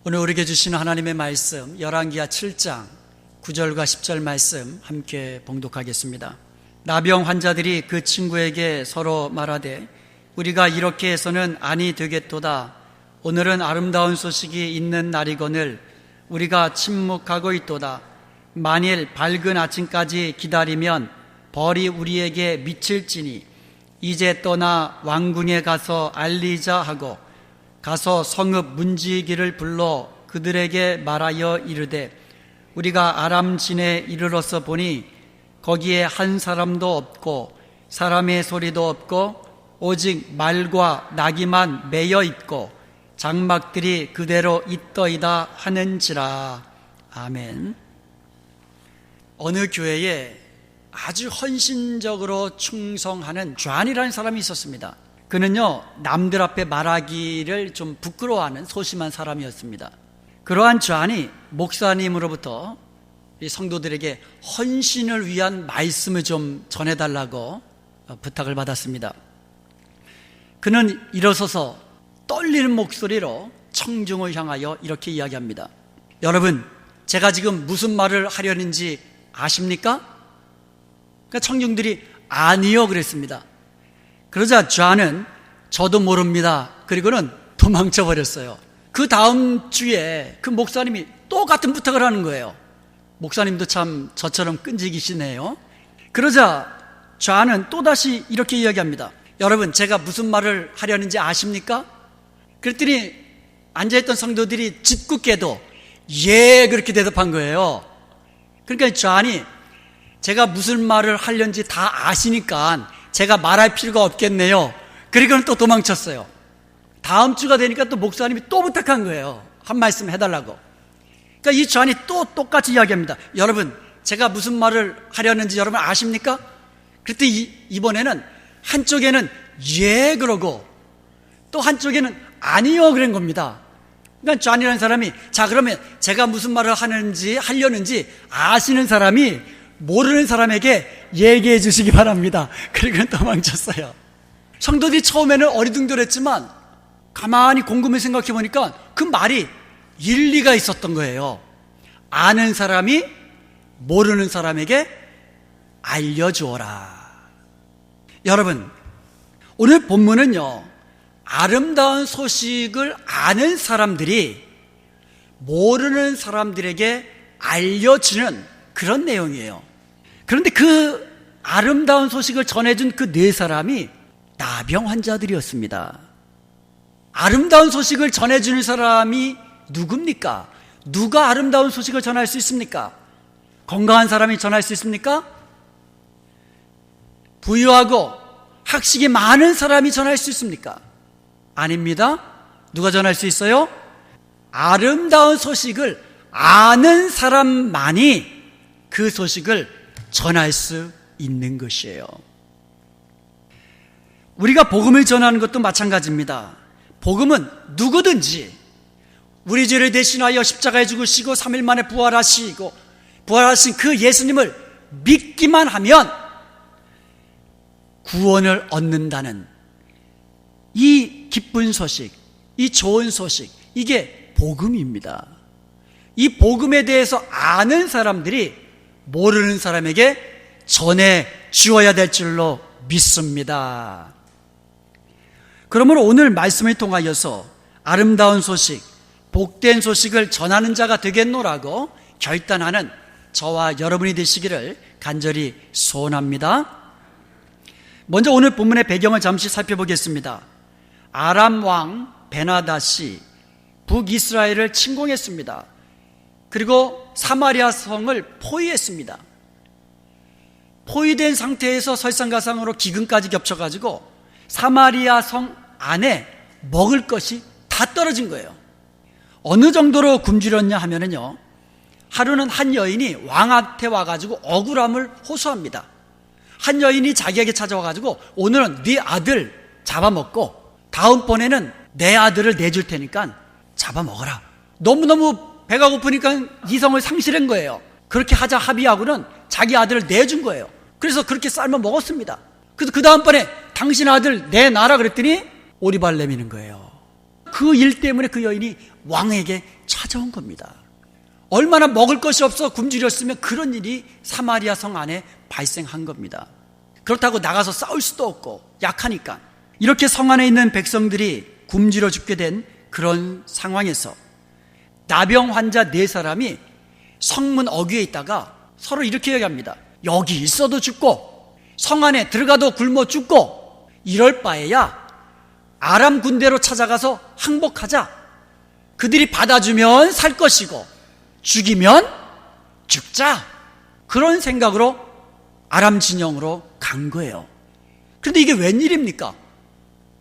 오늘 우리에게 주시는 하나님의 말씀 열왕기하 7장 9절과 10절 말씀 함께 봉독하겠습니다. 나병 환자들이 그 친구에게 서로 말하되 우리가 이렇게 해서는 아니 되겠도다. 오늘은 아름다운 소식이 있는 날이거늘 우리가 침묵하고 있도다. 만일 밝은 아침까지 기다리면 벌이 우리에게 미칠지니 이제 떠나 왕궁에 가서 알리자 하고 가서 성읍 문지기를 불러 그들에게 말하여 이르되 우리가 아람 진에 이르러서 보니 거기에 한 사람도 없고 사람의 소리도 없고 오직 말과 나귀만 매여 있고 장막들이 그대로 있더이다 하는지라. 아멘. 어느 교회에 아주 헌신적으로 충성하는 존이라는 사람이 있었습니다. 그는요, 남들 앞에 말하기를 좀 부끄러워하는 소심한 사람이었습니다. 그러한 존이 목사님으로부터 이 성도들에게 헌신을 위한 말씀을 좀 전해달라고 부탁을 받았습니다. 그는 일어서서 떨리는 목소리로 청중을 향하여 이렇게 이야기합니다. 여러분, 제가 지금 무슨 말을 하려는지 아십니까? 그러니까 청중들이 아니요 그랬습니다. 그러자 존은 저도 모릅니다. 그리고는 도망쳐 버렸어요. 그 다음 주에 그 목사님이 똑같은 부탁을 하는 거예요. 목사님도 참 저처럼 끈질기시네요. 그러자 존은 또다시 이렇게 이야기합니다. 여러분, 제가 무슨 말을 하려는지 아십니까? 그랬더니 앉아있던 성도들이 짓궂게도 예 그렇게 대답한 거예요. 그러니까 존이 제가 무슨 말을 하려는지 다 아시니까 제가 말할 필요가 없겠네요. 그리고는 또 도망쳤어요. 다음 주가 되니까 또 목사님이 또 부탁한 거예요. 한 말씀 해달라고. 그러니까 이 존이 또 똑같이 이야기합니다. 여러분, 제가 무슨 말을 하려는지 여러분 아십니까? 그랬더니 이번에는 한쪽에는 예 그러고 또 한쪽에는 아니요 그런 겁니다. 그러니까 존이라는 사람이 자 그러면 제가 무슨 말을 하려는지 아시는 사람이 모르는 사람에게 얘기해 주시기 바랍니다. 그리고 도망쳤어요. 성도들이 처음에는 어리둥절했지만 가만히 곰곰이 생각해 보니까 그 말이 일리가 있었던 거예요. 아는 사람이 모르는 사람에게 알려주어라. 여러분, 오늘 본문은요, 아름다운 소식을 아는 사람들이 모르는 사람들에게 알려주는 그런 내용이에요. 그런데 그 아름다운 소식을 전해준 그 네 사람이 나병 환자들이었습니다. 아름다운 소식을 전해주는 사람이 누굽니까? 누가 아름다운 소식을 전할 수 있습니까? 건강한 사람이 전할 수 있습니까? 부유하고 학식이 많은 사람이 전할 수 있습니까? 아닙니다. 누가 전할 수 있어요? 아름다운 소식을 아는 사람만이 그 소식을 전할 수 있는 것이에요. 우리가 복음을 전하는 것도 마찬가지입니다. 복음은 누구든지 우리 죄를 대신하여 십자가에 죽으시고 3일 만에 부활하신 그 예수님을 믿기만 하면 구원을 얻는다는 이 기쁜 소식, 이 좋은 소식, 이게 복음입니다. 이 복음에 대해서 아는 사람들이 모르는 사람에게 전해 주어야 될 줄로 믿습니다. 그러므로 오늘 말씀을 통하여서 아름다운 소식, 복된 소식을 전하는 자가 되겠노라고 결단하는 저와 여러분이 되시기를 간절히 소원합니다. 먼저 오늘 본문의 배경을 잠시 살펴보겠습니다. 아람 왕 베나닷이 북이스라엘을 침공했습니다. 그리고 사마리아 성을 포위했습니다. 포위된 상태에서 설상가상으로 기근까지 겹쳐가지고 사마리아 성 안에 먹을 것이 다 떨어진 거예요. 어느 정도로 굶주렸냐 하면은요, 하루는 한 여인이 왕한테 와가지고 억울함을 호소합니다. 한 여인이 자기에게 찾아와가지고 오늘은 네 아들 잡아먹고 다음번에는 내 아들을 내줄 테니까 잡아먹어라. 너무너무 배가 고프니까 이성을 상실한 거예요. 그렇게 하자 합의하고는 자기 아들을 내준 거예요. 그래서 그렇게 삶아 먹었습니다. 그래서 그 다음번에 당신 아들 내놔라 그랬더니 오리발 내미는 거예요. 그 일 때문에 그 여인이 왕에게 찾아온 겁니다. 얼마나 먹을 것이 없어 굶주렸으면 그런 일이 사마리아 성 안에 발생한 겁니다. 그렇다고 나가서 싸울 수도 없고 약하니까. 이렇게 성 안에 있는 백성들이 굶주려 죽게 된 그런 상황에서 나병 환자 4사람이 성문 어귀에 있다가 서로 이렇게 얘기합니다. 여기 있어도 죽고 성 안에 들어가도 굶어 죽고 이럴 바에야 아람 군대로 찾아가서 항복하자. 그들이 받아주면 살 것이고 죽이면 죽자. 그런 생각으로 아람 진영으로 간 거예요. 그런데 이게 웬일입니까?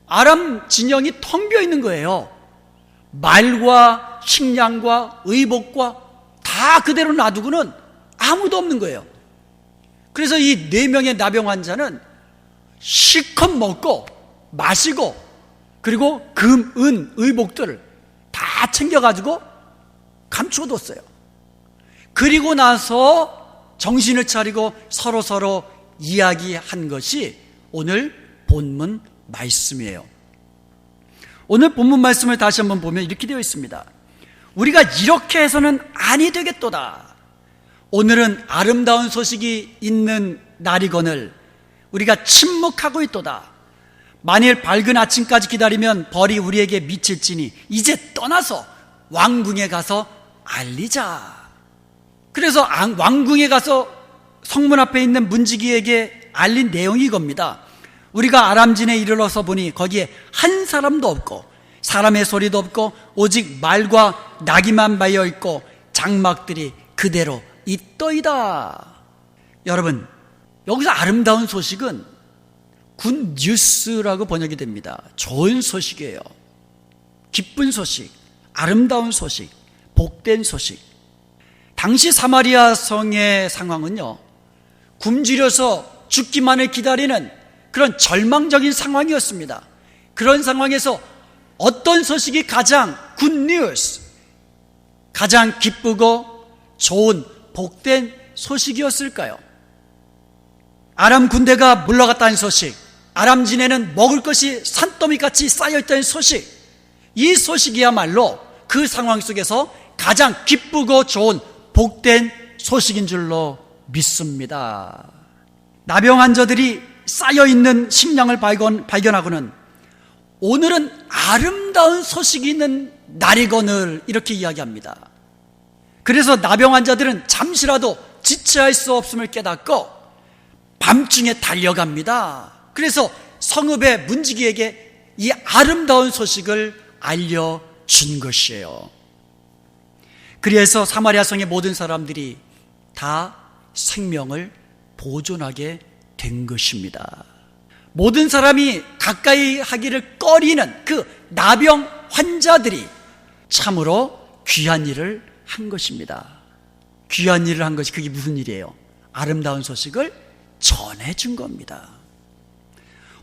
아람 진영이 텅 비어 있는 거예요. 말과 식량과 의복과 다 그대로 놔두고는 아무도 없는 거예요. 그래서 이 4명의 나병 환자는 실컷 먹고 마시고 그리고 금, 은, 의복들을 다 챙겨가지고 감추어뒀어요. 그리고 나서 정신을 차리고 서로 이야기한 것이 오늘 본문 말씀이에요. 오늘 본문 말씀을 다시 한번 보면 이렇게 되어 있습니다. 우리가 이렇게 해서는 아니 되겠도다. 오늘은 아름다운 소식이 있는 날이거늘 우리가 침묵하고 있도다. 만일 밝은 아침까지 기다리면 벌이 우리에게 미칠지니 이제 떠나서 왕궁에 가서 알리자. 그래서 왕궁에 가서 성문 앞에 있는 문지기에게 알린 내용이 이겁니다. 우리가 아람진에 이르러서 보니 거기에 한 사람도 없고 사람의 소리도 없고 오직 말과 나귀만 말려 있고 장막들이 그대로 있더이다. 여러분, 여기서 아름다운 소식은 굿 뉴스라고 번역이 됩니다. 좋은 소식이에요. 기쁜 소식, 아름다운 소식, 복된 소식. 당시 사마리아 성의 상황은요, 굶주려서 죽기만을 기다리는 그런 절망적인 상황이었습니다. 그런 상황에서 어떤 소식이 가장 굿 뉴스, 가장 기쁘고 좋은 복된 소식이었을까요? 아람 군대가 물러갔다는 소식, 아람 진에는 먹을 것이 산더미같이 쌓여있다는 소식, 이 소식이야말로 그 상황 속에서 가장 기쁘고 좋은 복된 소식인 줄로 믿습니다. 나병 환자들이 쌓여있는 식량을 발견하고는 오늘은 아름다운 소식이 있는 날이거늘 이렇게 이야기합니다. 그래서 나병 환자들은 잠시라도 지체할 수 없음을 깨닫고 밤중에 달려갑니다. 그래서 성읍의 문지기에게 이 아름다운 소식을 알려준 것이에요. 그래서 사마리아 성의 모든 사람들이 다 생명을 보존하게 된 것입니다. 모든 사람이 가까이 하기를 꺼리는 그 나병 환자들이 참으로 귀한 일을 한 것입니다. 귀한 일을 한 것이 그게 무슨 일이에요? 아름다운 소식을 전해준 겁니다.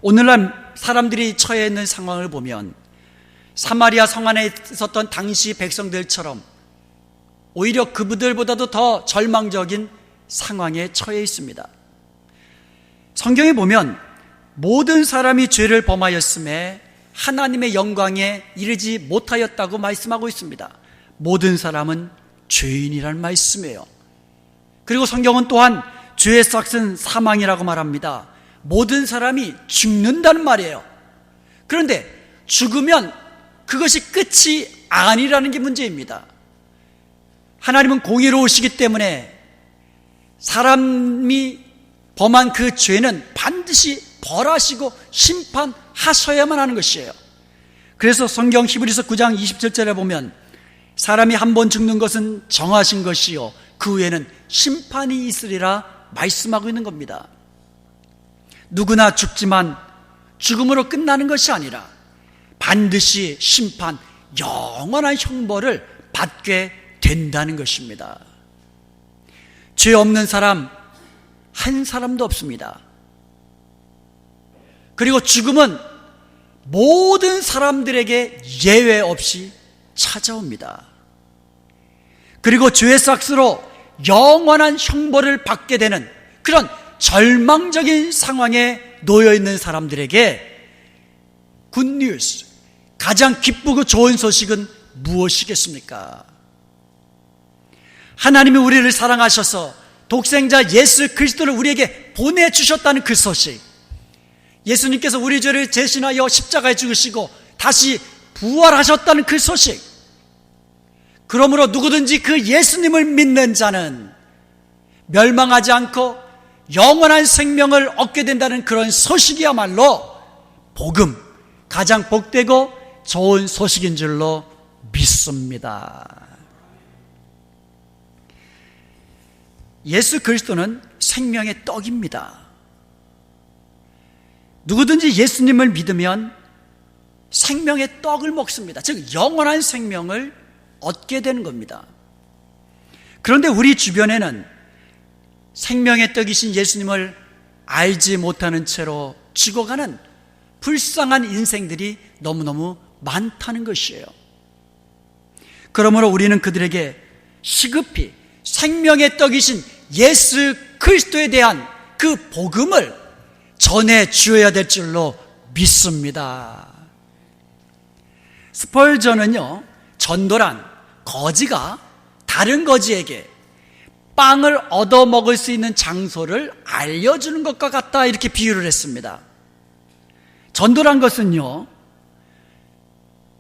오늘날 사람들이 처해 있는 상황을 보면 사마리아 성 안에 있었던 당시 백성들처럼 오히려 그들보다도 더 절망적인 상황에 처해 있습니다. 성경에 보면 모든 사람이 죄를 범하였음에 하나님의 영광에 이르지 못하였다고 말씀하고 있습니다. 모든 사람은 죄인이라는 말씀이에요. 그리고 성경은 또한 죄의 삭은 사망이라고 말합니다. 모든 사람이 죽는다는 말이에요. 그런데 죽으면 그것이 끝이 아니라는 게 문제입니다. 하나님은 공의로우시기 때문에 사람이 범한 그 죄는 반드시 벌하시고 심판하셔야만 하는 것이에요. 그래서 성경 히브리서 9장 27절에 보면 사람이 한 번 죽는 것은 정하신 것이요 그 후에는 심판이 있으리라 말씀하고 있는 겁니다. 누구나 죽지만 죽음으로 끝나는 것이 아니라 반드시 심판, 영원한 형벌을 받게 된다는 것입니다. 죄 없는 사람 한 사람도 없습니다. 그리고 죽음은 모든 사람들에게 예외 없이 찾아옵니다. 그리고 죄의 삭스로 영원한 형벌을 받게 되는 그런 절망적인 상황에 놓여 있는 사람들에게 굿뉴스, 가장 기쁘고 좋은 소식은 무엇이겠습니까? 하나님이 우리를 사랑하셔서 독생자 예수 그리스도를 우리에게 보내주셨다는 그 소식, 예수님께서 우리 죄를 대신하여 십자가에 죽으시고 다시 부활하셨다는 그 소식, 그러므로 누구든지 그 예수님을 믿는 자는 멸망하지 않고 영원한 생명을 얻게 된다는 그런 소식이야말로 복음, 가장 복되고 좋은 소식인 줄로 믿습니다. 예수 그리스도는 생명의 떡입니다. 누구든지 예수님을 믿으면 생명의 떡을 먹습니다. 즉 영원한 생명을 얻게 되는 겁니다. 그런데 우리 주변에는 생명의 떡이신 예수님을 알지 못하는 채로 죽어가는 불쌍한 인생들이 너무너무 많다는 것이에요. 그러므로 우리는 그들에게 시급히 생명의 떡이신 예수 그리스도에 대한 그 복음을 전해 주어야 될 줄로 믿습니다. 스펄전은요, 전도란 거지가 다른 거지에게 빵을 얻어 먹을 수 있는 장소를 알려주는 것과 같다, 이렇게 비유를 했습니다. 전도란 것은요,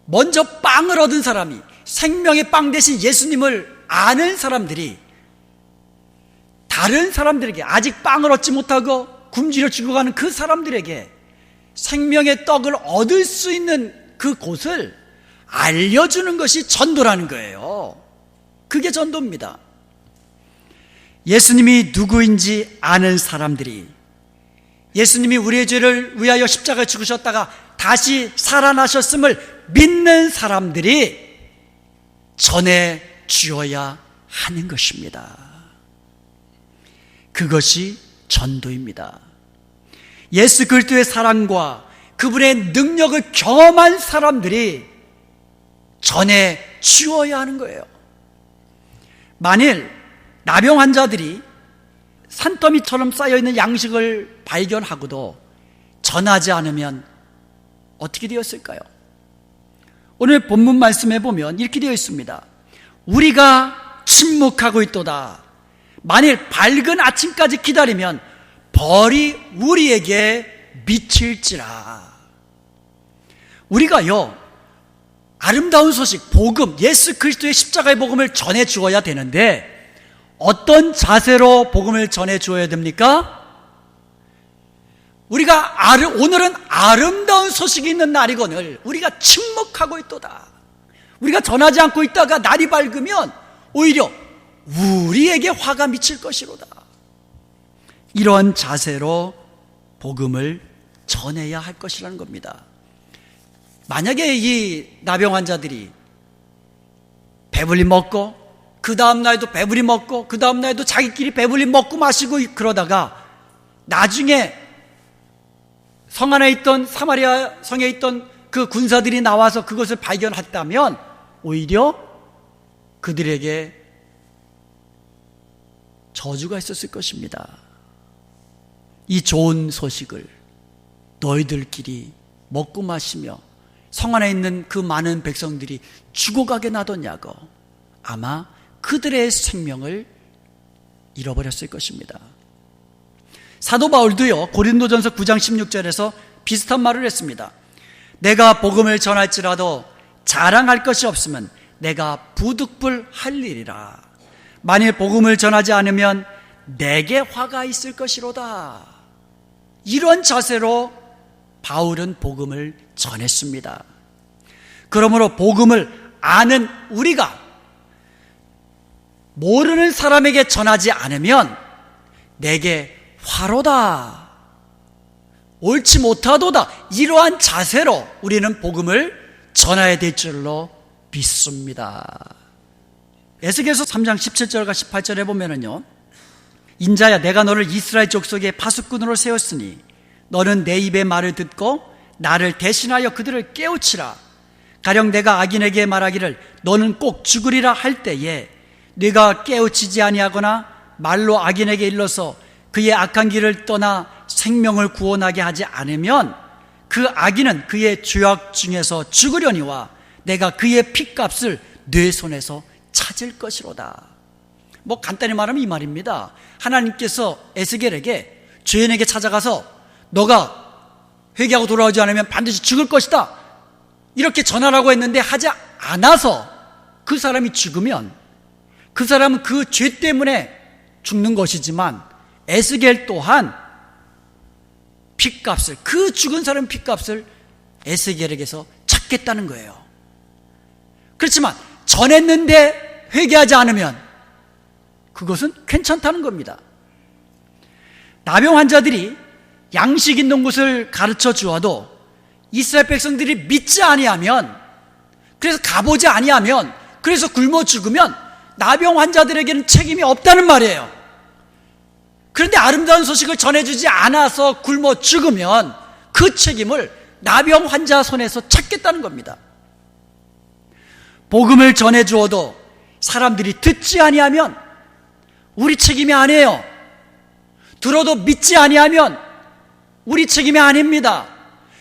먼저 빵을 얻은 사람이, 생명의 빵 대신 예수님을 아는 사람들이 다른 사람들에게, 아직 빵을 얻지 못하고 굶주려 죽어가는 그 사람들에게 생명의 떡을 얻을 수 있는 그 곳을 알려주는 것이 전도라는 거예요. 그게 전도입니다. 예수님이 누구인지 아는 사람들이, 예수님이 우리의 죄를 위하여 십자가에 죽으셨다가 다시 살아나셨음을 믿는 사람들이 전해 주어야 하는 것입니다. 그것이 전도입니다. 예수 그리스도의 사랑과 그분의 능력을 경험한 사람들이 전해 주어야 하는 거예요. 만일 나병 환자들이 산더미처럼 쌓여있는 양식을 발견하고도 전하지 않으면 어떻게 되었을까요? 오늘 본문 말씀에 보면 이렇게 되어 있습니다. 우리가 침묵하고 있도다. 만일 밝은 아침까지 기다리면 벌이 우리에게 미칠지라. 우리가요, 아름다운 소식, 복음, 예수 그리스도의 십자가의 복음을 전해 주어야 되는데 어떤 자세로 복음을 전해 주어야 됩니까? 우리가 오늘은 아름다운 소식이 있는 날이거늘 우리가 침묵하고 있도다. 우리가 전하지 않고 있다가 날이 밝으면 오히려 우리에게 화가 미칠 것이로다. 이러한 자세로 복음을 전해야 할 것이라는 겁니다. 만약에 이 나병 환자들이 배불리 먹고 그 다음 날도 배불리 먹고 그 다음 날도 자기끼리 배불리 먹고 마시고 그러다가 나중에 성 안에 있던 사마리아 성에 있던 그 군사들이 나와서 그것을 발견했다면 오히려 그들에게 저주가 있었을 것입니다. 이 좋은 소식을 너희들끼리 먹고 마시며 성 안에 있는 그 많은 백성들이 죽어가게 놔뒀냐고 아마 그들의 생명을 잃어버렸을 것입니다. 사도 바울도요, 고린도전서 9장 16절에서 비슷한 말을 했습니다. 내가 복음을 전할지라도 자랑할 것이 없으면 내가 부득불할 일이라. 만일 복음을 전하지 않으면 내게 화가 있을 것이로다. 이런 자세로 바울은 복음을 전했습니다. 그러므로 복음을 아는 우리가 모르는 사람에게 전하지 않으면 내게 화로다, 옳지 못하도다, 이러한 자세로 우리는 복음을 전해야 될 줄로 믿습니다. 에스겔서 3장 17절과 18절에 보면은요, 인자야 내가 너를 이스라엘 족속의 파수꾼으로 세웠으니 너는 내 입의 말을 듣고 나를 대신하여 그들을 깨우치라. 가령 내가 악인에게 말하기를 너는 꼭 죽으리라 할 때에 네가 깨우치지 아니하거나 말로 악인에게 일러서 그의 악한 길을 떠나 생명을 구원하게 하지 않으면 그 악인은 그의 죄악 중에서 죽으려니와 내가 그의 핏값을 네 손에서 찾을 것이로다. 간단히 말하면 이 말입니다. 하나님께서 에스겔에게 죄인에게 찾아가서 너가 회개하고 돌아오지 않으면 반드시 죽을 것이다 이렇게 전하라고 했는데 하지 않아서 그 사람이 죽으면 그 사람은 그 죄 때문에 죽는 것이지만 에스겔 또한 핏값을, 그 죽은 사람 핏값을 에스겔에게서 찾겠다는 거예요. 그렇지만 전했는데 회개하지 않으면 그것은 괜찮다는 겁니다. 나병 환자들이 양식 있는 곳을 가르쳐 주어도 이스라엘 백성들이 믿지 아니하면, 그래서 가보지 아니하면, 그래서 굶어 죽으면 나병 환자들에게는 책임이 없다는 말이에요. 그런데 아름다운 소식을 전해주지 않아서 굶어 죽으면 그 책임을 나병 환자 손에서 찾겠다는 겁니다. 복음을 전해주어도 사람들이 듣지 아니하면 우리 책임이 아니에요. 들어도 믿지 아니하면 우리 책임이 아닙니다.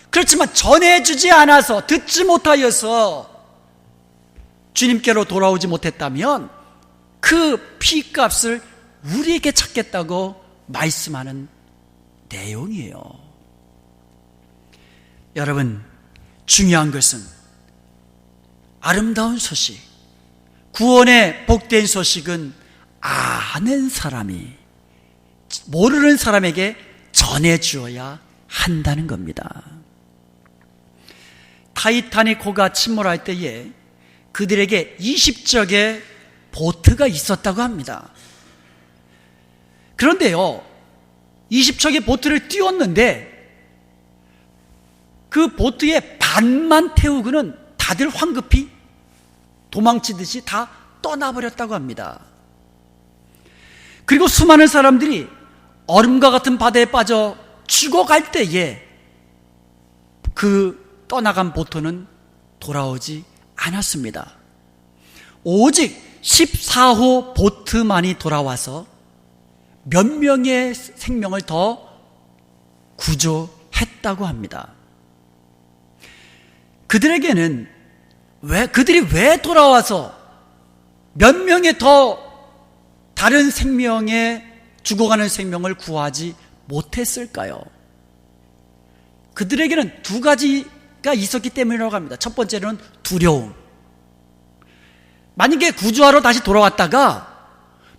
그렇지만 전해주지 않아서, 듣지 못하여서 주님께로 돌아오지 못했다면 그 피값을 우리에게 찾겠다고 말씀하는 내용이에요. 여러분, 중요한 것은 아름다운 소식, 구원의 복된 소식은 아는 사람이 모르는 사람에게 전해주어야 한다는 겁니다. 타이타닉호가 침몰할 때에 그들에게 20척의 보트가 있었다고 합니다. 그런데요, 20척의 보트를 띄웠는데 그 보트의 반만 태우고는 다들 황급히 도망치듯이 다 떠나버렸다고 합니다. 그리고 수많은 사람들이 얼음과 같은 바다에 빠져 죽어갈 때에 그 떠나간 보트는 돌아오지 않았습니다. 오직 14호 보트만이 돌아와서 몇 명의 생명을 더 구조했다고 합니다. 그들에게는 그들이 왜 돌아와서 몇 명의 더 다른 생명의 죽어가는 생명을 구하지 못했을까요? 그들에게는 두 가지가 있었기 때문이라고 합니다. 첫 번째는 두려움. 만약에 구조하러 다시 돌아왔다가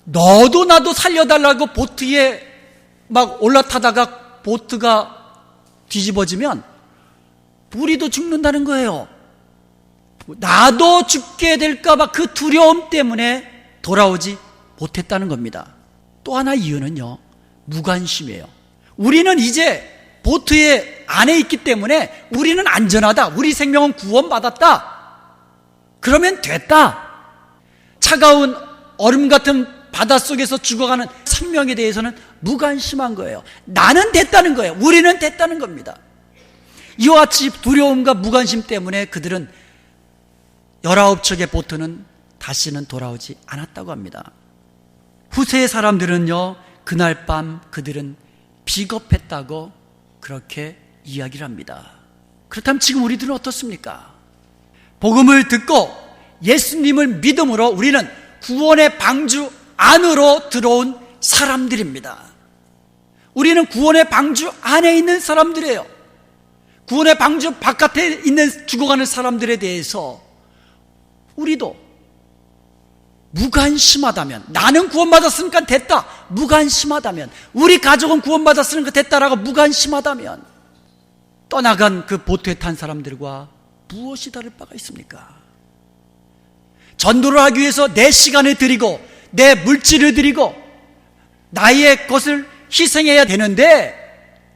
너도 나도 살려달라고 보트에 막 올라타다가 보트가 뒤집어지면 우리도 죽는다는 거예요. 나도 죽게 될까봐 그 두려움 때문에 돌아오지 못했다는 겁니다. 또 하나 이유는요, 무관심이에요. 우리는 이제 보트의 안에 있기 때문에 우리는 안전하다, 우리 생명은 구원받았다, 그러면 됐다. 차가운 얼음 같은 바닷속에서 죽어가는 생명에 대해서는 무관심한 거예요. 나는 됐다는 거예요. 우리는 됐다는 겁니다. 이와 같이 두려움과 무관심 때문에 그들은 19척의 보트는 다시는 돌아오지 않았다고 합니다. 후세의 사람들은요, 그날 밤 그들은 비겁했다고 그렇게 이야기를 합니다. 그렇다면 지금 우리들은 어떻습니까? 복음을 듣고 예수님을 믿음으로 우리는 구원의 방주 안으로 들어온 사람들입니다. 우리는 구원의 방주 안에 있는 사람들이에요. 구원의 방주 바깥에 있는 죽어가는 사람들에 대해서 우리도 무관심하다면, 나는 구원받았으니까 됐다, 무관심하다면, 우리 가족은 구원받았으니까 됐다라고 무관심하다면 떠나간 그 보트에 탄 사람들과 무엇이 다를 바가 있습니까? 전도를 하기 위해서 내 시간을 드리고 내 물질을 드리고 나의 것을 희생해야 되는데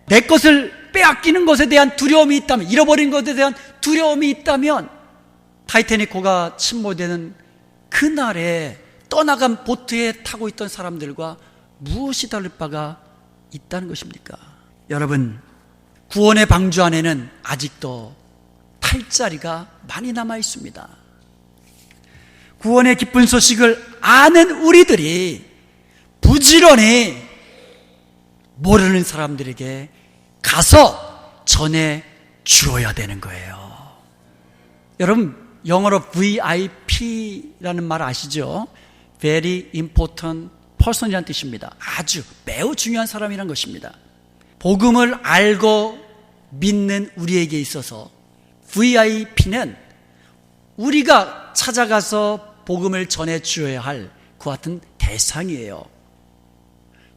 내 것을 빼앗기는 것에 대한 두려움이 있다면, 잃어버린 것에 대한 두려움이 있다면 타이타닉호가 침몰되는 그날에 떠나간 보트에 타고 있던 사람들과 무엇이 다를 바가 있다는 것입니까? 여러분, 구원의 방주 안에는 아직도 탈 자리가 많이 남아 있습니다. 구원의 기쁜 소식을 아는 우리들이 부지런히 모르는 사람들에게 가서 전해 주어야 되는 거예요. 여러분, 영어로 VIP라는 말 아시죠? very important person이라는 뜻입니다. 아주 매우 중요한 사람이란 것입니다. 복음을 알고 믿는 우리에게 있어서 VIP는 우리가 찾아가서 복음을 전해 주어야 할 그 같은 대상이에요.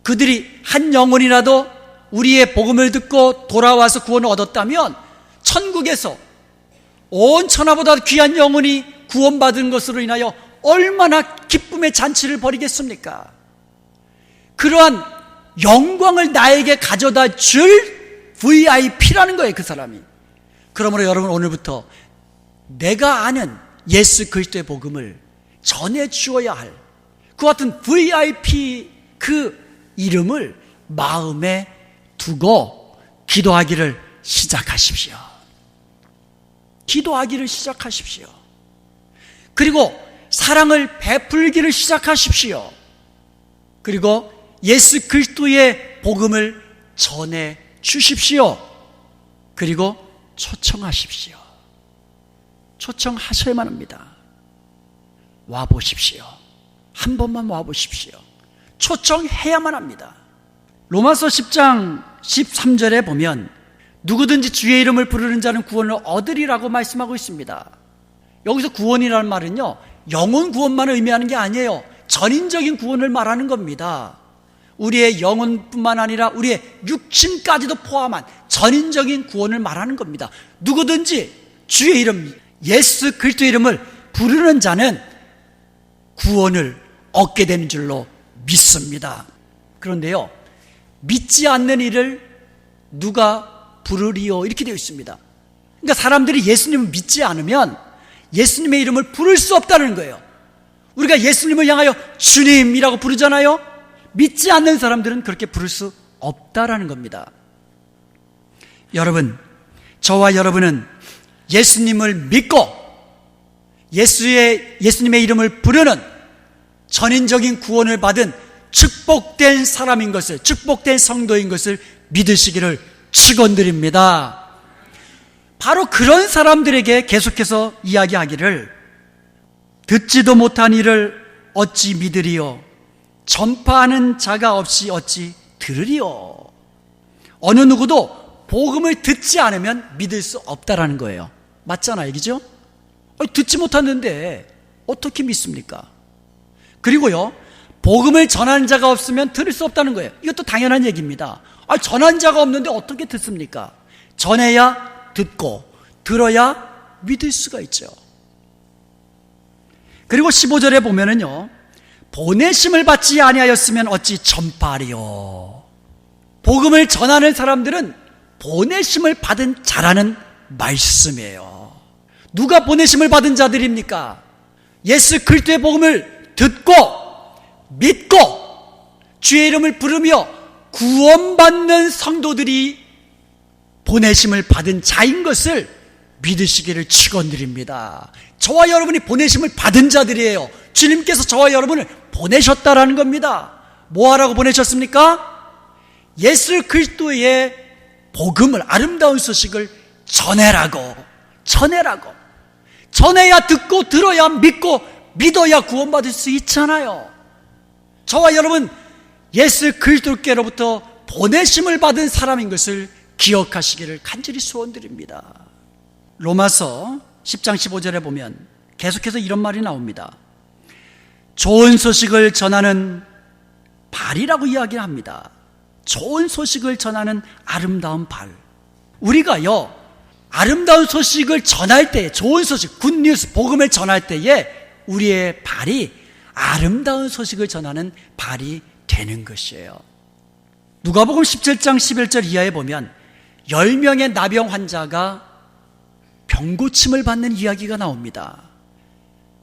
그들이 한 영혼이라도 우리의 복음을 듣고 돌아와서 구원을 얻었다면 천국에서 온 천하보다 귀한 영혼이 구원받은 것으로 인하여 얼마나 기쁨의 잔치를 벌이겠습니까? 그러한 영광을 나에게 가져다 줄 VIP라는 거예요, 그 사람이. 그러므로 여러분, 오늘부터 내가 아는 예수 그리스도의 복음을 전해 주어야 할 그 같은 VIP 그 이름을 마음에 두고 기도하기를 시작하십시오. 기도하기를 시작하십시오. 그리고 사랑을 베풀기를 시작하십시오. 그리고 예수 그리스도의 복음을 전해 주십시오. 그리고 초청하십시오. 초청하셔야만 합니다. 와보십시오. 한 번만 와보십시오. 초청해야만 합니다. 로마서 10장 13절에 보면 누구든지 주의 이름을 부르는 자는 구원을 얻으리라고 말씀하고 있습니다. 여기서 구원이라는 말은요, 영혼 구원만 의미하는 게 아니에요. 전인적인 구원을 말하는 겁니다. 우리의 영혼뿐만 아니라 우리의 육신까지도 포함한 전인적인 구원을 말하는 겁니다. 누구든지 주의 이름, 예수 그리스도의 이름을 부르는 자는 구원을 얻게 되는 줄로 믿습니다. 그런데요, 믿지 않는 이를 누가 부르리요? 이렇게 되어 있습니다. 그러니까 사람들이 예수님을 믿지 않으면 예수님의 이름을 부를 수 없다는 거예요. 우리가 예수님을 향하여 주님이라고 부르잖아요. 믿지 않는 사람들은 그렇게 부를 수 없다라는 겁니다. 여러분, 저와 여러분은 예수님을 믿고 예수님의 이름을 부르는 전인적인 구원을 받은 축복된 사람인 것을, 축복된 성도인 것을 믿으시기를 축원드립니다. 바로 그런 사람들에게 계속해서 이야기하기를, 듣지도 못한 이를 어찌 믿으리요? 전파하는 자가 없이 어찌 들으리요? 어느 누구도 복음을 듣지 않으면 믿을 수 없다라는 거예요. 맞잖아요, 그죠? 듣지 못하는데 어떻게 믿습니까? 그리고요, 복음을 전하는 자가 없으면 들을 수 없다는 거예요. 이것도 당연한 얘기입니다. 전하는 자가 없는데 어떻게 듣습니까? 전해야 듣고 들어야 믿을 수가 있죠. 그리고 15절에 보면은요, 보내심을 받지 아니하였으면 어찌 전파하리요? 복음을 전하는 사람들은 보내심을 받은 자라는 말씀이에요. 누가 보내심을 받은 자들입니까? 예수 그리스도의 복음을 듣고 믿고 주의 이름을 부르며 구원받는 성도들이 보내심을 받은 자인 것을 믿으시기를 축원드립니다. 저와 여러분이 보내심을 받은 자들이에요. 주님께서 저와 여러분을 보내셨다라는 겁니다. 뭐 하라고 보내셨습니까? 예수 그리스도의 복음을, 아름다운 소식을 전해라고. 전해야 듣고 들어야 믿고 믿어야 구원받을 수 있잖아요. 저와 여러분, 예수 그리스도께로부터 보내심을 받은 사람인 것을 기억하시기를 간절히 소원드립니다. 로마서 10장 15절에 보면 계속해서 이런 말이 나옵니다. 좋은 소식을 전하는 발이라고 이야기합니다. 좋은 소식을 전하는 아름다운 발. 우리가요, 아름다운 소식을 전할 때, 좋은 소식, 굿뉴스, 복음을 전할 때에 우리의 발이 아름다운 소식을 전하는 발이 되는 것이에요. 누가복음 17장 11절 이하에 보면 10명의 나병 환자가 병고침을 받는 이야기가 나옵니다.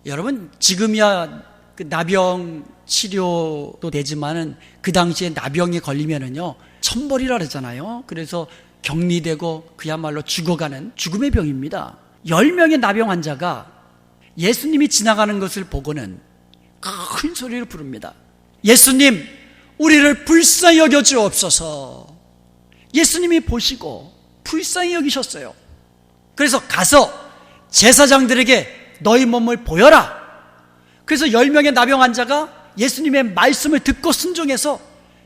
여러분, 지금이야 그 나병 치료도 되지만은 그 당시에 나병에 걸리면은요, 천벌이라 그러잖아요. 그래서 격리되고 그야말로 죽어가는 죽음의 병입니다. 10명의 나병 환자가 예수님이 지나가는 것을 보고는 큰 소리를 부릅니다. 예수님, 우리를 불쌍히 여겨 주옵소서. 예수님이 보시고 불쌍히 여기셨어요. 그래서 가서 제사장들에게 너희 몸을 보여라. 그래서 10명의 나병 환자가 예수님의 말씀을 듣고 순종해서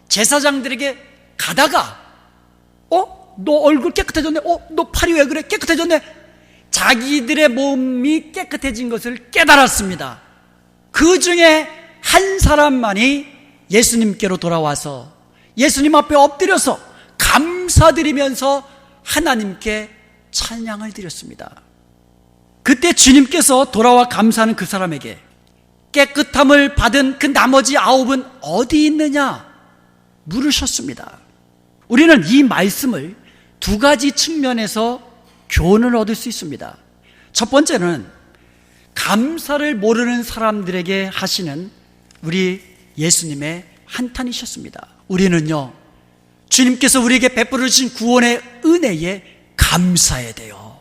제사장들에게 가다가 너 얼굴 깨끗해졌네. 너 팔이 왜 그래? 깨끗해졌네. 자기들의 몸이 깨끗해진 것을 깨달았습니다. 그 중에 한 사람만이 예수님께로 돌아와서 예수님 앞에 엎드려서 감사드리면서 하나님께 찬양을 드렸습니다. 그때 주님께서 돌아와 감사하는 그 사람에게 깨끗함을 받은 그 나머지 9은 어디 있느냐 물으셨습니다. 우리는 이 말씀을 두 가지 측면에서 교훈을 얻을 수 있습니다. 첫 번째는 감사를 모르는 사람들에게 하시는 우리 예수님의 한탄이셨습니다. 우리는요, 주님께서 우리에게 베풀어 주신 구원의 은혜에 감사해야 돼요.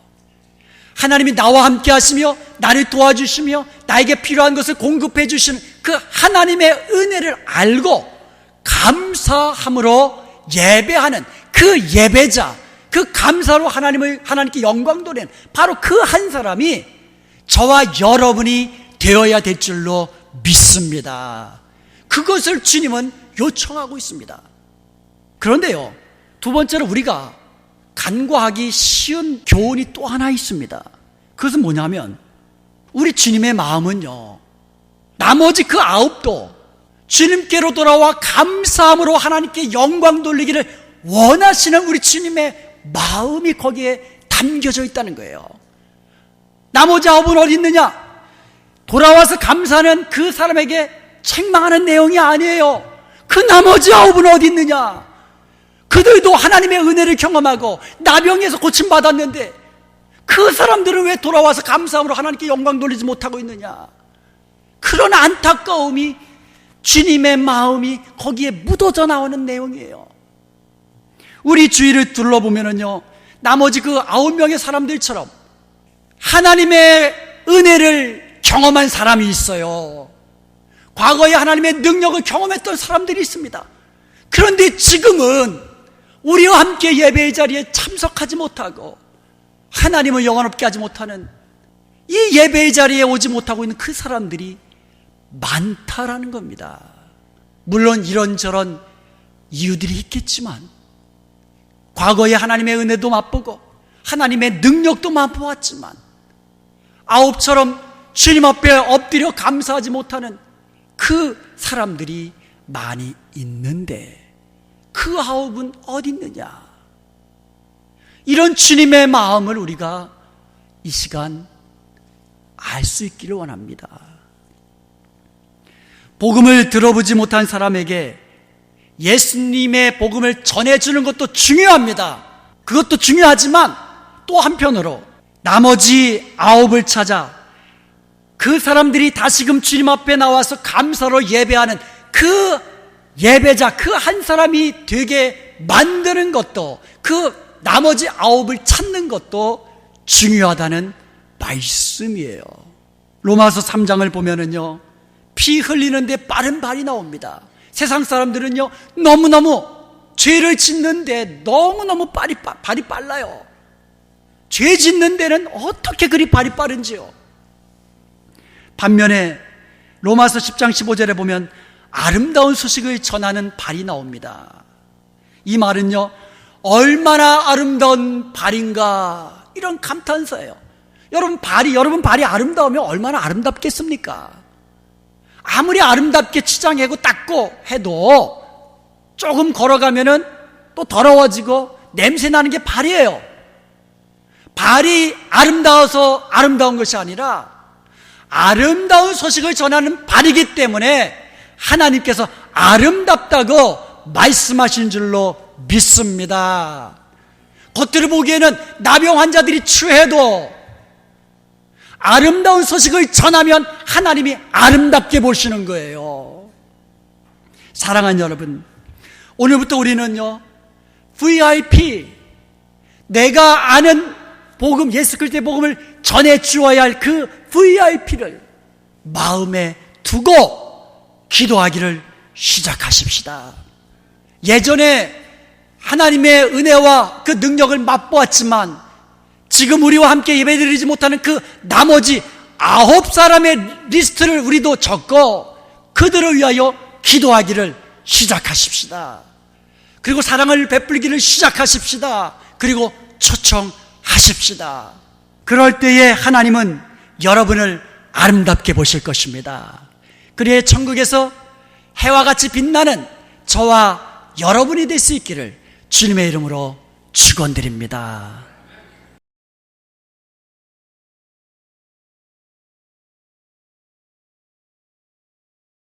하나님이 나와 함께 하시며 나를 도와주시며 나에게 필요한 것을 공급해 주시는 그 하나님의 은혜를 알고 감사함으로 예배하는 그 예배자, 그 감사로 하나님께 영광 돌리는 바로 그 한 사람이 저와 여러분이 되어야 될 줄로 믿습니다. 그것을 주님은 요청하고 있습니다. 그런데요, 두 번째로 우리가 간과하기 쉬운 교훈이 또 하나 있습니다. 그것은 뭐냐면 우리 주님의 마음은요, 나머지 그 9도 주님께로 돌아와 감사함으로 하나님께 영광 돌리기를 원하시는 우리 주님의 마음이 거기에 담겨져 있다는 거예요. 나머지 9은 어디 있느냐? 돌아와서 감사하는 그 사람에게 책망하는 내용이 아니에요. 그 나머지 9은 어디 있느냐? 그들도 하나님의 은혜를 경험하고 나병에서 고침받았는데 그 사람들은 왜 돌아와서 감사함으로 하나님께 영광 돌리지 못하고 있느냐? 그런 안타까움이 주님의 마음이 거기에 묻어져 나오는 내용이에요. 우리 주위를 둘러보면요, 나머지 그 9명의 사람들처럼 하나님의 은혜를 경험한 사람이 있어요. 과거에 하나님의 능력을 경험했던 사람들이 있습니다. 그런데 지금은 우리와 함께 예배의 자리에 참석하지 못하고 하나님을 영원롭게 하지 못하는 이 예배의 자리에 오지 못하고 있는 그 사람들이 많다라는 겁니다. 물론 이런저런 이유들이 있겠지만 과거에 하나님의 은혜도 맛보고 하나님의 능력도 맛보았지만 9처럼 주님 앞에 엎드려 감사하지 못하는 그 사람들이 많이 있는데 그 9은 어디 있느냐? 이런 주님의 마음을 우리가 이 시간 알 수 있기를 원합니다. 복음을 들어보지 못한 사람에게 예수님의 복음을 전해주는 것도 중요합니다. 그것도 중요하지만 또 한편으로 나머지 9을 찾아 그 사람들이 다시금 주님 앞에 나와서 감사로 예배하는 그 예배자, 그 한 사람이 되게 만드는 것도, 그 나머지 9을 찾는 것도 중요하다는 말씀이에요. 로마서 3장을 보면은요, 피 흘리는데 빠른 발이 나옵니다. 세상 사람들은요, 너무너무 죄를 짓는데 너무너무 발이 빨라요. 죄 짓는 데는 어떻게 그리 발이 빠른지요. 반면에 로마서 10장 15절에 보면 아름다운 소식을 전하는 발이 나옵니다. 이 말은요, 얼마나 아름다운 발인가, 이런 감탄사예요. 여러분 발이 아름다우면 얼마나 아름답겠습니까? 아무리 아름답게 치장하고 닦고 해도 조금 걸어가면은 또 더러워지고 냄새 나는 게 발이에요. 발이 아름다워서 아름다운 것이 아니라 아름다운 소식을 전하는 발이기 때문에 하나님께서 아름답다고 말씀하신 줄로 믿습니다. 겉으로 보기에는 나병 환자들이 추해도 아름다운 소식을 전하면 하나님이 아름답게 보시는 거예요. 사랑하는 여러분, 오늘부터 우리는요, VIP, 내가 아는 복음, 예수 그리스도의 복음을 전해 주어야 할 그 VIP를 마음에 두고 기도하기를 시작하십시다. 예전에 하나님의 은혜와 그 능력을 맛보았지만 지금 우리와 함께 예배드리지 못하는 그 나머지 9사람의 리스트를 우리도 적고 그들을 위하여 기도하기를 시작하십시다. 그리고 사랑을 베풀기를 시작하십시다. 그리고 초청하십시다. 그럴 때에 하나님은 여러분을 아름답게 보실 것입니다. 그리해 천국에서 해와 같이 빛나는 저와 여러분이 될 수 있기를 주님의 이름으로 축원드립니다.